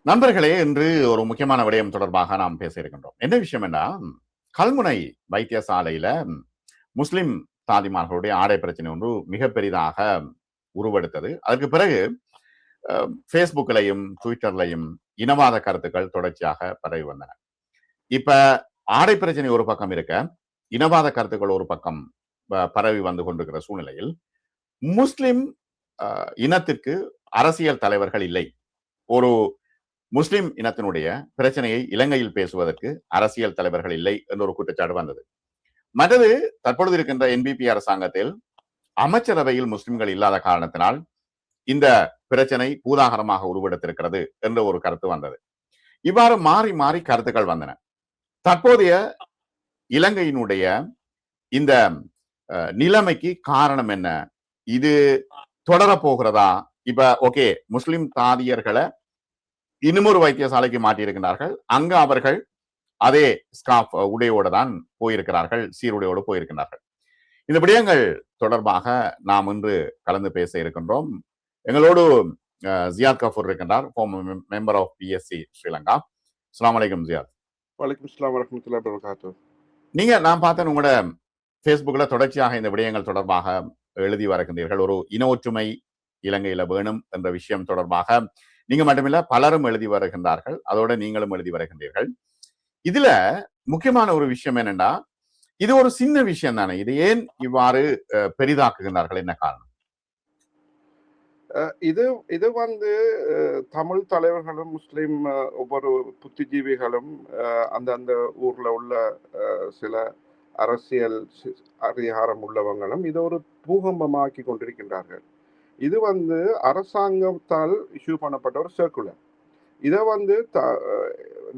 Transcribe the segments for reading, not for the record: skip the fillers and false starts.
நண்பர்களே, இன்று ஒரு முக்கியமான விடயம் தொடர்பாக நாம் பேச இருக்கின்றோம். என்ன விஷயம் என்றால், கல்முனை வைத்தியசாலையில முஸ்லிம் தாதிமார்களுடைய ஆடை பிரச்சனை ஒன்று மிக பெரிதாக உருவெடுத்தது. அதற்கு பிறகு Facebookலையும் ட்விட்டர்லையும் இனவாத கருத்துக்கள் தொடர்ச்சியாக பரவி வந்தன. இப்ப ஆடை பிரச்சனை ஒரு பக்கம் இருக்க, இனவாத கருத்துக்கள் ஒரு பக்கம் பரவி வந்து கொண்டிருக்கிற சூழ்நிலையில் முஸ்லிம் இனத்திற்கு அரசியல் தலைவர்கள் இல்லை. ஒரு முஸ்லிம் இனத்தினுடைய பிரச்சனையை இலங்கையில் பேசுவதற்கு அரசியல் தலைவர்கள் இல்லை என்ற ஒரு குற்றச்சாட்டு வந்தது. மற்றது, தற்பொழுது இருக்கின்ற என்பிபி அரசாங்கத்தில் அமைச்சரவையில் முஸ்லிம்கள் இல்லாத காரணத்தினால் இந்த பிரச்சனை பூதாகரமாக உருவெடுத்திருக்கிறது என்ற ஒரு கருத்து வந்தது. இவ்வாறு மாறி மாறி கருத்துக்கள் வந்தன. தற்போதைய இலங்கையினுடைய இந்த நிலைமைக்கு காரணம் என்ன? இது தொடரப்போகிறதா? இப்ப ஓகே, முஸ்லிம் தாதியர்களை இன்னுமொரு வைத்தியசாலைக்கு மாற்றியிருக்கிறார்கள். அங்கு அவர்கள் அதே ஸ்கார்ஃப் உடையோடு தான் போயிருக்கிறார்கள், சீருடையோடு போயிருக்கிறார்கள். இந்த விடயங்கள் தொடர்பாக நாம் இன்று கலந்து பேச இருக்கின்றோம். எங்களோடு ஜியாத் கஃபூர் இருக்கின்றார், மெம்பர் ஆஃப் பிஎஸ்சி ஸ்ரீலங்கா. அஸ்ஸலாமு அலைக்கும் ஜியாத். வலைக்கும் அஸ்ஸலாம் வரஹ்மத்துல்லாஹி வபரகாத்துஹு. நீங்க, நான் பார்த்தேன் உங்களோட Facebookல தொடர்ச்சியாக இந்த விடயங்கள் தொடர்பாக எழுதி வருகின்றீர்கள். ஒரு இன ஒற்றுமை இலங்கையில வேணும் என்ற விஷயம் தொடர்பாக நீங்க மட்டுமில்ல, பலரும் எழுதி வருகின்றார்கள். அதோட நீங்களும் எழுதி வருகின்றீர்கள். இதுல முக்கியமான ஒரு விஷயம் என்னன்னா, இது ஒரு சின்ன விஷயம் தானே, இது ஏன் இவ்வாறு பெரிதாக்குகின்றார்கள்? என்ன காரணம்? இது வந்து தமிழ் தலைவர்களும் முஸ்லிம் ஒவ்வொரு புத்திஜீவிகளும் அந்த ஊர்ல உள்ள சில அரசியல் அதிகாரம் உள்ளவங்களும் இதை ஒரு பூகம்பமாக்கி கொண்டிருக்கின்றார்கள். இது வந்து அரசாங்கத்தால் இஷ்யூ பண்ணப்பட்ட ஒரு சர்க்குலர். இதை வந்து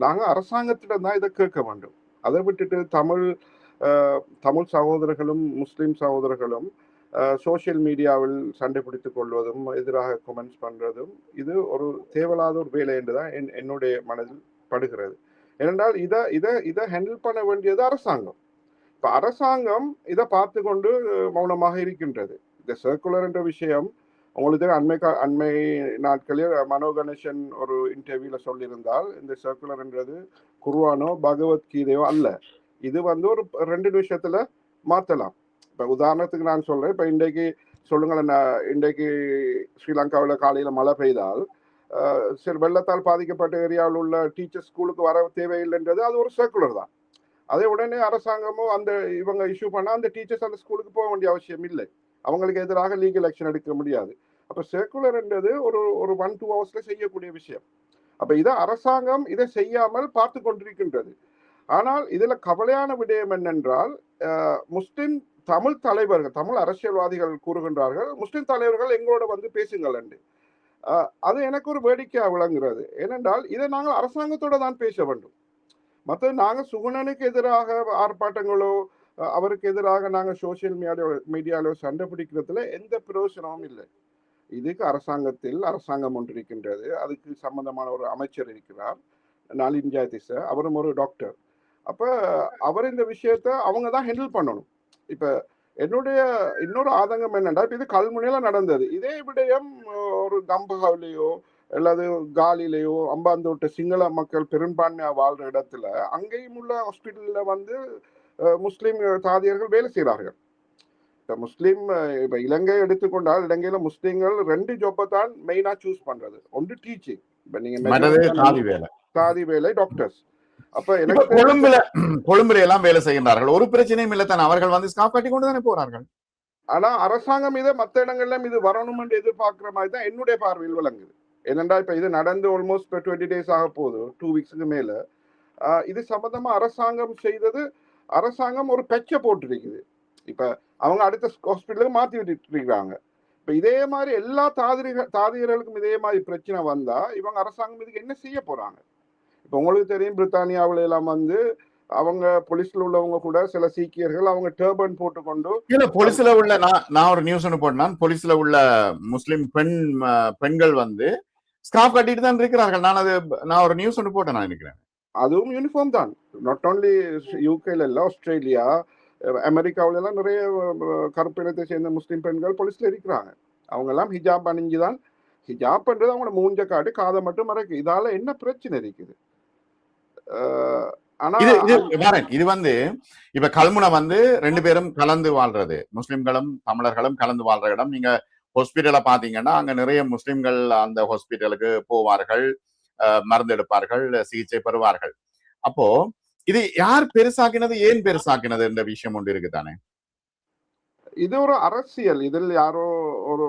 நாங்க அரசாங்கத்திடம் தான் இதை கேட்க வேண்டும். அதை விட்டுட்டு தமிழ் சகோதரர்களும் முஸ்லிம் சகோதரர்களும் சோசியல் மீடியாவில் சண்டை பிடித்துக் கொள்வதும் எதிராக கமெண்ட்ஸ் பண்றதும் இது ஒரு தேவையில்லாத ஒரு வேலை என்றுதான் என்னுடைய மனதில் படுகிறது. ஏனென்றால் இதை ஹேண்டில் பண்ண வேண்டியது அரசாங்கம். இப்ப அரசாங்கம் இதை பார்த்து கொண்டு மௌனமாக இருக்கின்றது. இந்த சர்க்குலர் என்ற விஷயம் உங்களுக்கு அண்மை நாட்களில் மனோ கணேசன் ஒரு இன்டர்வியூல சொல்லியிருந்தால், இந்த சர்க்குலர் என்றது குர்ஆனோ பகவத்கீதையோ அல்ல. இது வந்து ஒரு 2 விஷயத்துல மாத்தலாம். இப்ப உதாரணத்துக்கு நான் சொல்றேன். இப்ப இன்றைக்கு சொல்லுங்களேன், இன்றைக்கு ஸ்ரீலங்காவில் காலையில மழை பெய்தால் சில வெள்ளத்தால் பாதிக்கப்பட்ட ஏரியாவில் உள்ள டீச்சர் ஸ்கூலுக்கு வர தேவையில்லைன்றது அது ஒரு சர்க்குலர் தான். அதே உடனே அரசாங்கமும் இவங்க இஷ்யூ பண்ணா அந்த டீச்சர்ஸ் அந்த ஸ்கூலுக்கு போக வேண்டிய அவசியம் இல்லை. அவங்களுக்கு எதிராக லீகல் ஆக்ஷன் எடுக்க முடியாது. அப்ப சர்க்குலர் என்றது ஒரு 1-2 ஹவர்ஸ்ல செய்யக்கூடிய விஷயம். அப்ப இதை அரசாங்கம் இதை செய்யாமல் பார்த்து கொண்டிருக்கின்றது. ஆனால் இதுல கவலையான விடயம் என்னென்றால், முஸ்லிம் தமிழ் தலைவர்கள், தமிழ் அரசியல்வாதிகள் கூறுகின்றார்கள், முஸ்லிம் தலைவர்கள் எங்களோட வந்து பேசுங்கள் என்று. அது எனக்கு ஒரு வேடிக்கையா விளங்குகிறது. ஏனென்றால் இதை நாங்கள் அரசாங்கத்தோட தான் பேச வேண்டும். மற்ற நாங்கள் சுகுணனுக்கு எதிராக ஆர்ப்பாட்டங்களோ அவருக்கு எதிராக நாங்கள் சோசியல் மீடியாலோ சண்டை பிடிக்கிறதுல எந்த பிரயோசனமும் இல்லை. இதுக்கு அரசாங்கம் ஒன்று இருக்கின்றது. அதுக்கு சம்பந்தமான ஒரு அமைச்சர் இருக்கிறார், நளின் ஜெயதிச. அவரும் ஒரு டாக்டர். அப்ப அவர் இந்த விஷயத்த அவங்க தான் ஹேண்டில் பண்ணணும். இப்ப என்னுடைய இன்னொரு ஆதங்கம் என்னன்னா, இப்ப இது கல்முனையில நடந்தது. இதே விடயம் ஒரு கம்பகாவிலேயோ அல்லது காலிலேயோ அம்பாந்தோட்ட சிங்கள மக்கள் பெரும்பான்மையா வாழ்ற இடத்துல அங்கேயும் உள்ள ஹாஸ்பிட்டல்ல வந்து முஸ்லிம் தாதியர்கள் வேலை செய்கிறார்கள். இப்ப இலங்கை எடுத்துக்கொண்டால், இலங்கையில முஸ்லிம்கள் 2 ஜாப்பை தான் மெயினா சூஸ் பண்றது. ஒன்று டீச்சிங், இப்ப நீங்க தாதி வேலை, டாக்டர்ஸ். அப்ப எனக்கு கொழும்புல எல்லாம் வேலை செய்கின்றார்கள், ஒரு பிரச்சனையும் இல்லை தான். அவர்கள் வந்து ஸ்கார்ஃப் கட்டி கொண்டு தானே போறார்கள். ஆனா அரசாங்கம் இதை மற்ற இடங்கள்ல இது வரணும் என்று எதிர்பார்க்கிற மாதிரி தான் என்னுடைய பார்வையில் விளங்குது. ஏனென்றா இப்ப இது நடந்து ஆல்மோஸ்ட் 20 டேஸ் ஆக போகுது, 2 வீக்ஸுக்கு மேல. இது சம்பந்தமா அரசாங்கம் ஒரு பெச்சை போட்டிருக்குது. இப்ப அவங்க அடுத்த ஹாஸ்பிட்டலுக்கு மாத்தி விட்டு இருக்காங்க. இப்ப இதே மாதிரி எல்லா தாதியர்களுக்கும் இதே மாதிரி பிரச்சனை வந்தா இவங்க அரசாங்கம் இதுக்கு என்ன செய்ய போறாங்க? இப்ப உங்களுக்கு தெரியும், பிரித்தானியாவில எல்லாம் வந்து அவங்க போலீஸ்ல உள்ளவங்க கூட சில சீக்கியர்கள் அவங்க டர்பன் போட்டுக்கொண்டு போலீஸ்ல உள்ள நான் ஒரு நியூஸ் ஒன்று போட்டேன். போலீஸ்ல உள்ள முஸ்லிம் பெண்கள் வந்து ஸ்கார்ஃப் கட்டிட்டு தான் இருக்கிறார்கள். நான் ஒரு நியூஸ் ஒன்று போட்டேன். நான் நினைக்கிறேன் அதுவும் யூனிஃபார்ம் தான். நாட் ஓன்லி யூகேல இல்ல, ஆஸ்திரேலியா, அமெரிக்காவில எல்லாம் நிறைய கருப்பினத்தை சேர்ந்த முஸ்லிம் பெண்கள் போலீஸ்ல இருக்கிறாங்க. அவங்க எல்லாம் ஹிஜாப் அணிஞ்சுதான் ஹிஜாப்ன்றது அவங்களோட மூஞ்ச காட்டு காதை மட்டும் மறைக்கு. இதால என்ன பிரச்சனை இருக்குது? ஆனா இது இது பாரேன் இது இப்ப கல்முனை ரெண்டு பேரும் கலந்து வாழ்றது, முஸ்லிம்களும் தமிழர்களும் கலந்து வாழ்ற இடம். நீங்க ஹாஸ்பிட்டலை பாத்தீங்கன்னா அங்க நிறைய முஸ்லிம்கள் அந்த ஹாஸ்பிட்டலுக்கு போவார்கள், மருந்து எடுப்பார்கள், சிகிச்சை பெறுவார்கள். அப்போ இது யார் பெருசாக்கினது, ஏன் பெருசாக்கினது என்ற விஷயம் ஒன்று இருக்குதானே. இது ஒரு அரசியல். இதில் யாரோ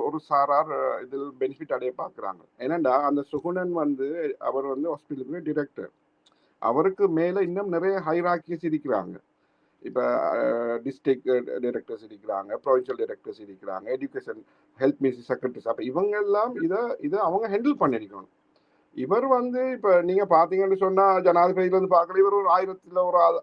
ஒரு சாரார் இதில் பெனிஃபிட் அடைய பாக்குறாங்க. ஏனண்டா அந்த சுகுணன் அவர் ஹாஸ்பிட்டலுக்கு டிரெக்டர். அவருக்கு மேல இன்னும் நிறைய ஹைராக்கிஸ் இருக்கிறாங்க. இப்ப டிஸ்ட்ரிக்ட் டைரக்டர்ஸ் இருக்கிறாங்க, ப்ரொவின்சியல் டைரக்டர்ஸ் இருக்கிறாங்க, எஜுகேஷன் ஹெல்த் மினிஸ்ட்ரி செக்ரட்டரிஸ். அப்ப இவங்க எல்லாம் இதை அவங்க ஹேண்டில் பண்ணிருக்கணும். இவர் இப்ப நீங்க பாத்தீங்கன்னு சொன்னா ஜனாதிபதியில பார்க்கல, இவர் ஒரு 1000ல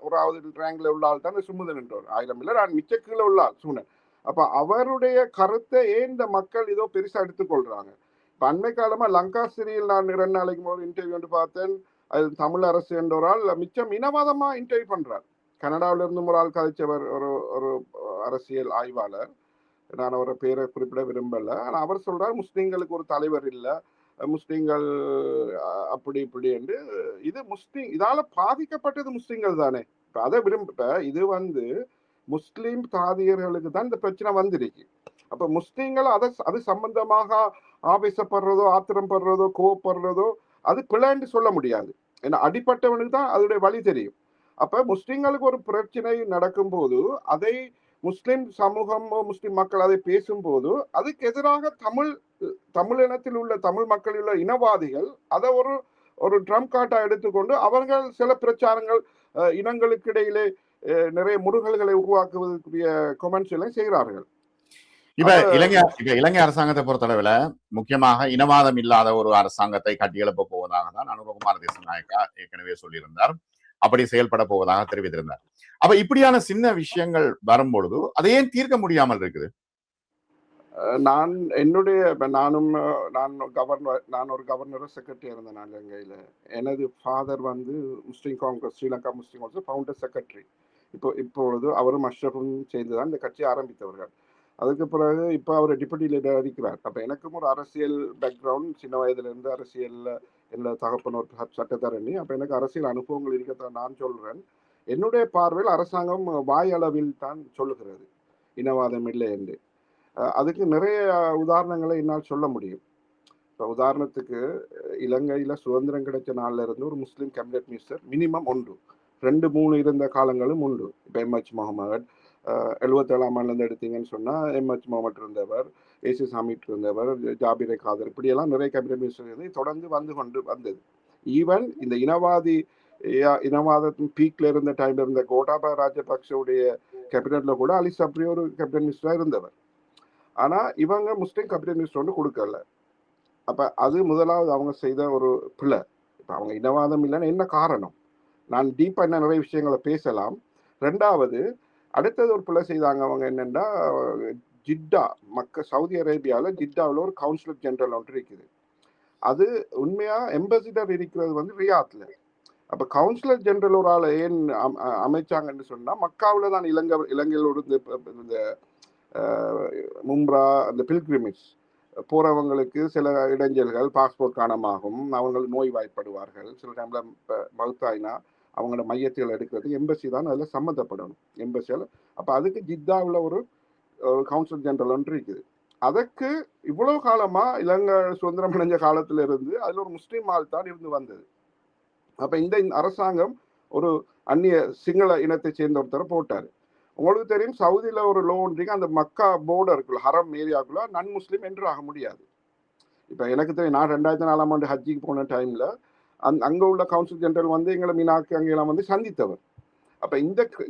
ஒரு ரேங்க்ல உள்ள ஆள் தான் சுமுதன் என்றவர். 1000 இல்ல, நான் மிச்ச கீழே உள்ள ஆள் சுமுதன். அப்ப அவருடைய கருத்தை ஏன் இந்த மக்கள் ஏதோ பெருசா எடுத்துக்கொள்றாங்க? இப்ப அண்மை காலமா லங்கா சிறியில் நான் 2 நாளைக்கு ஒரு இன்டர்வியூ பார்த்தேன். அது தமிழ் அரசு என்ற ஒரு ஆள் மிச்சம் இனவாதமா இன்டர்வியூ பண்றார். கனடாவில இருந்து ஒரு ஆள் கதைச்சவர், ஒரு அரசியல் ஆய்வாளர். நான் அவரை பேரை குறிப்பிட விரும்பல. ஆனா அவர் சொல்றார் முஸ்லீம்களுக்கு ஒரு தலைவர் இல்லை, முஸ்லீம்கள் அப்படி இப்படி என்று. இது முஸ்லீம் இதால பாதிக்கப்பட்டது முஸ்லீம்கள் தானே. இப்ப அதை விரும்ப இது முஸ்லீம் தாதியர்களுக்கு தான் இந்த பிரச்சனை வந்திருக்கு. அப்ப முஸ்லீம்கள் அது சம்பந்தமாக ஆவேசப்படுறதோ, ஆத்திரம் படுறதோ, கோவப்படுறதோ அது பிள்ளைன்னு சொல்ல முடியாது. ஏன்னா அடிப்பட்டவனுக்கு தான் அதோடைய வழி தெரியும். அப்ப முஸ்லிம்களுக்கு ஒரு பிரச்சனை நடக்கும் போது அதை முஸ்லிம் சமூகமோ முஸ்லிம் மக்கள் அதை பேசும்போது அதுக்கு எதிராக தமிழினத்தில் உள்ள தமிழ் மக்களில் உள்ள இனவாதிகள் அதை ஒரு ட்ரம் காட்டா எடுத்துக்கொண்டு அவர்கள் சில பிரச்சாரங்கள் இனங்களுக்கு இடையிலே நிறைய முருகல்களை உருவாக்குவதற்குரிய கொமெண்ட்ஸ் எல்லாம் செய்கிறார்கள். இப்ப இலங்கை அரசாங்கத்தை பொறுத்தளவுல முக்கியமாக இனவாதம் இல்லாத ஒரு அரசாங்கத்தை கட்டியெழுப்ப போவதாக தான் அனுரகுமார திசாநாயக்கா ஏற்கனவே சொல்லியிருந்தார். அப்படி செயல்பட போவதாக தெரிவித்திருந்தார். அப்ப இப்படியான சின்ன விஷயங்கள் வரும்பொழுது அதை ஏன் தீர்க்க முடியாமல் இருக்குது? நான் ஒரு கவர்னர் செக்ரட்டரி இருந்தேன் நான் இலங்கையில. எனது ஃபாதர் முஸ்லீம் காங்கிரஸ், ஸ்ரீலங்கா முஸ்லீம் காங்கிரஸ் ஃபவுண்டர் செக்ரட்டரி. இப்பொழுது அவரும் அஷ்ரஃபும் சேர்ந்துதான் இந்த கட்சியை ஆரம்பித்தவர்கள். அதுக்கு பிறகு இப்போ அவர் டிப்யூட்டி லீடர் இருக்கிறார். அப்போ எனக்கும் ஒரு அரசியல் பேக்ரவுண்ட், சின்ன வயதுலேருந்து அரசியலில் என்னோட தகப்பன் ஒரு சட்டத்தரணி. அப்போ எனக்கு அரசியல் அனுபவங்கள் இருக்கத்தான் நான் சொல்கிறேன். என்னுடைய பார்வையில் அரசாங்கம் வாய் அளவில் தான் சொல்லுகிறது இனவாதம் இல்லை என்று. அதுக்கு நிறைய உதாரணங்களை என்னால் சொல்ல முடியும். இப்போ உதாரணத்துக்கு இலங்கையில் சுதந்திரம் கிடைச்ச நாளில் இருந்து ஒரு முஸ்லீம் கேபினட் மினிஸ்டர் மினிமம் உண்டு, 2-3 இருந்த காலங்களும் உண்டு. இப்போ எம்ஹெச் முகமது 77ஆம் ஆண்டுலேருந்து எடுத்தீங்கன்னு சொன்னால் எம்ஹெச் முகமது இருந்தவர், ஏசி சாமிட் இருந்தவர், ஜாபிரை காதர், இப்படியெல்லாம் நிறைய கேபினட் மினிஸ்டர் இருந்து தொடர்ந்து வந்தது. ஈவன் இந்த இனவாதத்தின் பீக்ல இருந்த டைம்ல இருந்த கோட்டாபய ராஜபக்சவுடைய கேபினட்ல கூட அலி சப்ரி ஒரு கேபினட் மினிஸ்டரா இருந்தவர். ஆனா இவங்க முஸ்லீம் கேபினட் மினிஸ்டர் ஒன்று கொடுக்கல. அப்ப அது முதலாவது அவங்க செய்த ஒரு பிள்ளை. இப்ப அவங்க இனவாதம் இல்லைன்னு என்ன காரணம்? நான் டீப்பா என்ன நிறைய விஷயங்களை பேசலாம். ரெண்டாவது, அடுத்தது ஒரு பிள்ளை செய்தாங்க. அவங்க என்னன்னா ஜிட்டா சவுதி அரேபியாவில் ஜிட்டாவில் ஒரு கவுன்சிலர் ஜெனரல் ஒன்று இருக்குது. அது உண்மையா எம்பசிடர் இருக்கிறது ரியாத்ல. அப்ப கவுன்சிலர் ஜெனரல் ஒரு ஆளை ஏன் அமைச்சாங்கன்னு சொன்னா மக்காவில் தான் இலங்கையிலோடு இந்த மும்ரா அந்த பில்கிரிமேஜ் போறவங்களுக்கு சில இடைஞ்சல்கள், பாஸ்போர்ட் காணமாகும், அவங்க நோய்வாய்ப்படுவார்கள், சில டைம்ல மவுத்தாயினா அவங்களோட மையத்தில் எடுக்கிறது எம்பசி தான் அதில் சம்மந்தப்படணும் எம்பசியால். அப்போ அதுக்கு ஜித்தாவில் ஒரு கவுன்சிலர் ஜெனரல் ஒன்று இருக்குது. அதற்கு இவ்வளவு காலமா இலங்கை சுதந்திரம் அடைஞ்ச காலத்துல இருந்து அதுல ஒரு முஸ்லீம் ஆள் தான் இருந்து வந்தது. அப்ப இந்த அரசாங்கம் ஒரு அந்நிய சிங்கள இனத்தை சேர்ந்த ஒருத்தரை போட்டாரு. உங்களுக்கு தெரியும் சவுதியில ஒரு லோ ஒன்றிங்க, அந்த மக்கா போர்டருக்குள்ள ஹரம் ஏரியாக்குள்ள நன் முஸ்லீம் என்று ஆக முடியாது. இப்ப எனக்கு தெரியும், நான் 2004ஆம் ஆண்டு ஹஜ்ஜிக்கு போன டைம்ல அங்க உள்ள கவுன்சில் ஜெனரல் எங்களை மீனாக்கு அங்கெல்லாம் சந்தித்தவர். அப்ப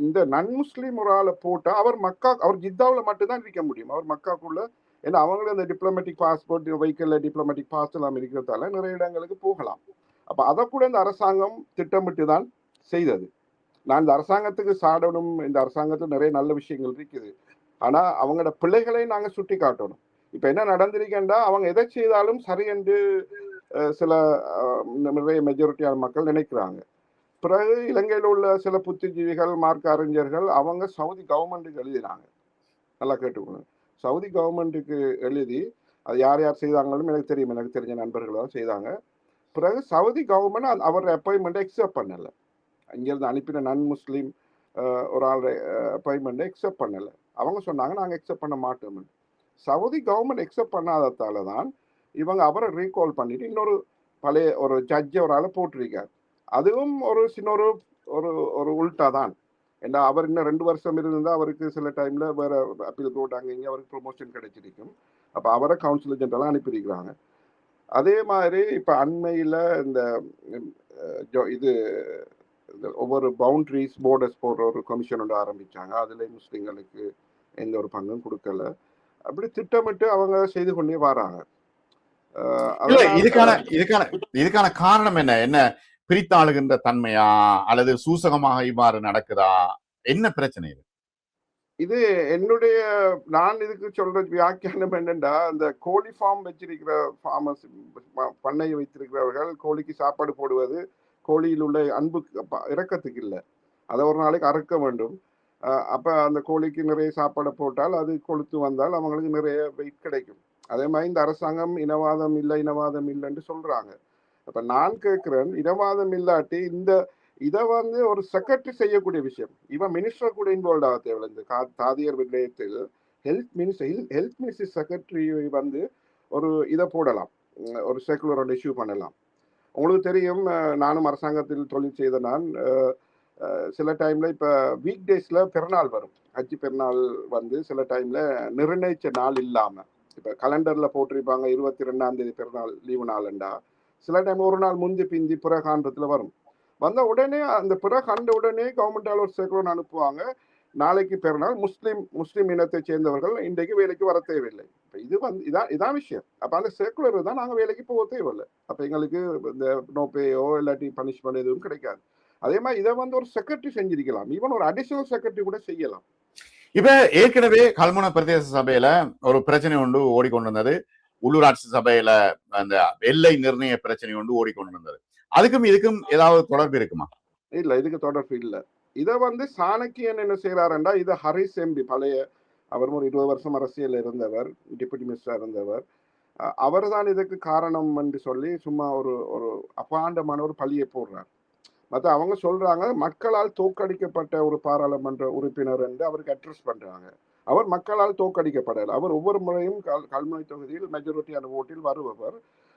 இந்த நன் முஸ்லீம் ஒரு ஆளை போட்டா அவர் ஜித்தாவில் மட்டும்தான் இருக்க முடியும். அவர் மக்காக்குள்ள, ஏன்னா அவங்களும் அந்த diplomatic passport vehicle diplomatic pass எல்லாம் இருக்கிறதால நிறைய இடங்களுக்கு போகலாம். அப்ப அதை கூட இந்த அரசாங்கம் திட்டமிட்டு தான் செய்தது. நான் இந்த அரசாங்கத்துக்கு சாடணும், இந்த அரசாங்கத்தில் நிறைய நல்ல விஷயங்கள் இருக்குது. ஆனா அவங்களோட பிள்ளைகளை நாங்க சுட்டி காட்டணும். இப்ப என்ன நடந்திருக்கேன்டா, அவங்க எதை செய்தாலும் சரி என்று சில நிறைய மெஜாரிட்டியான மக்கள் நினைக்கிறாங்க. பிறகு இலங்கையில் உள்ள சில புத்திஜீவிகள், மார்க்க அறிஞர்கள் அவங்க சவுதி கவர்மெண்ட்டுக்கு எழுதினாங்க. நல்லா கேட்டுக்கணும், சவுதி கவர்மெண்ட்டுக்கு எழுதி அது யார் யார் செய்தாங்களும் எனக்கு தெரியும், எனக்கு தெரிஞ்ச நண்பர்கள் தான் செய்தாங்க. பிறகு சவுதி கவர்மெண்ட் அவர் அப்பாயின்மெண்ட்டை எக்ஸெப்ட் பண்ணலை. இங்கேருந்து அனுப்பின நான் முஸ்லீம் ஒரு ஆள் அப்பாயின்மெண்ட்டை எக்ஸெப்ட் பண்ணலை. அவங்க சொன்னாங்க நாங்கள் எக்ஸெப்ட் பண்ண மாட்டோம். சவுதி கவர்மெண்ட் எக்ஸெப்ட் பண்ணாததால தான் இவங்க அவரை ரீகால் பண்ணிட்டு இன்னொரு பழைய ஒரு ஜட்ஜை ஒரு ஆளை போட்டிருக்கார். அதுவும் ஒரு சின்ன ஒரு ஒரு ஒரு உல்ட்டா தான். ஏன்னா அவர் இன்னும் 2 வருஷம் இருந்தால் அவருக்கு சில டைம்ல வேற அப்பீல் கோர்ட் அங்கே இங்கே அவருக்கு ப்ரொமோஷன் கிடைச்சிருக்கும். அப்போ அவரை கவுன்சிலர் ஜெனரலாக அனுப்பியிருக்கிறாங்க. அதே மாதிரி இப்போ அண்மையில் இந்த இது ஒவ்வொரு பவுண்டரிஸ் போர்டர்ஸ் போடுற ஒரு கமிஷன் ஒன்று ஆரம்பிச்சாங்க. அதுல முஸ்லிம்களுக்கு எந்த ஒரு பங்கும் கொடுக்கல. அப்படி திட்டமிட்டு அவங்க செய்து கொண்டே வராங்க. இல்ல இதுக்கான காரணம் என்ன? என்ன பிரித்தாளுகின்ற தன்மையா அல்லது சூசகமாக இவ்வாறு நடக்குதா? என்ன பிரச்சனை இது? இது என்னுடைய நான் இதுக்கு சொல்ற வியாக்கியானம் என்னன்னா, அந்த கோழி ஃபார்ம் வச்சிருக்கிற ஃபார்மர்ஸ், பண்ணை வைத்திருக்கிறவர்கள் கோழிக்கு சாப்பாடு போடுவது கோழியில் உள்ள அன்பு இறக்கத்துக்கு இல்லை, அதை ஒரு நாளைக்கு அறுக்க வேண்டும். அப்ப அந்த கோழிக்கு நிறைய சாப்பாடு போட்டால் அது கொழுத்து வந்தால் அவங்களுக்கு நிறைய வெயிட் கிடைக்கும். அதே மாதிரி இந்த அரசாங்கம் இனவாதம் இல்லைன்னு சொல்றாங்க. அப்ப நான் கேட்கிறேன், இனவாதம் இல்லாட்டி இந்த இதை வந்து ஒரு செக்ரட்டரி செய்யக்கூடிய விஷயம். இவன் மினிஸ்டர் கூட இன்வால்வ் ஆக தேவையில்லை. இந்த தாதியர் விடயத்தில் ஹெல்த் மினிஸ்டர் செக்ரட்டரி வந்து ஒரு இதை போடலாம், ஒரு செக்குலர் இஷ்யூ பண்ணலாம். உங்களுக்கு தெரியும், நானும் அரசாங்கத்தில் தொழில் செய்த நான் சில டைம்ல இப்ப வீக் டேஸ்ல பெருநாள் வரும், ஹஜ்ஜி பெருநாள் வந்து சில டைம்ல நிர்ணயிச்ச நாள் இல்லாம இப்ப கலண்டர்ல போட்டிருப்பாங்க 22ஆம் தேதி பெருநாள் லீவு நாள்ண்டா, சில டைம் ஒரு நாள் முந்தி பிந்தி பிறகாண்டத்துல வரும். வந்த உடனே அந்த பிறகாண்ட உடனே கவர்மெண்டால் ஒரு சர்க்குலர் அனுப்புவாங்க, நாளைக்கு பெருநாள், முஸ்லீம் இனத்தை சேர்ந்தவர்கள் இன்றைக்கு வேலைக்கு வர தேவையில்லை. இது வந்து இதான் விஷயம். அப்ப அந்த சர்க்குலர் தான் நாங்க வேலைக்கு போக தேவையில்லை. அப்ப எங்களுக்கு இந்த நோப்பேயோ இல்லாட்டி பனிஷ்மெண்ட் எதுவும் கிடைக்காது. அதே மாதிரி இதை வந்து ஒரு செக்ரட்டரி செஞ்சிருக்கலாம், ஈவன் ஒரு அடிஷனல் செக்ரட்டரி கூட செய்யலாம். இப்ப ஏற்கனவே கல்முன பிரதேச சபையில ஒரு பிரச்சனை ஒன்று ஓடிக்கொண்டிருந்தது. உள்ளூராட்சி சபையில அந்த எல்லை நிர்ணய பிரச்சனை ஒன்று ஓடிக்கொண்டிருந்தது. அதுக்கும் இதுக்கும் ஏதாவது தொடர்பு இருக்குமா? இல்ல, இதுக்கு தொடர்பு இல்லை. இதை வந்து சாணக்கியன் என்ன செய்யறாருண்டா, இதை ஹரிஸ் எம்பி, பழைய அவர் ஒரு 20 வருஷம் அரசியல் இருந்தவர், டிப்யூட்டி மினிஸ்டர் இருந்தவர், அவர் தான் இதுக்கு காரணம் என்று சொல்லி சும்மா ஒரு ஒரு அபாண்டமான ஒரு பழியை போடுறார். மற்ற அவங்க சொல்றாங்க மக்களால் தோற்கடிக்கப்பட்ட ஒரு பாராளுமன்ற உறுப்பினர் என்று அவருக்கு அட்ரஸ் பண்றாங்க. அவர் மக்களால் தோற்கடிக்கப்படல. அவர் ஒவ்வொரு முறையும் கல்முனை தொகுதியில் மெஜாரிட்டியான ஓட்டில் வருபவர்.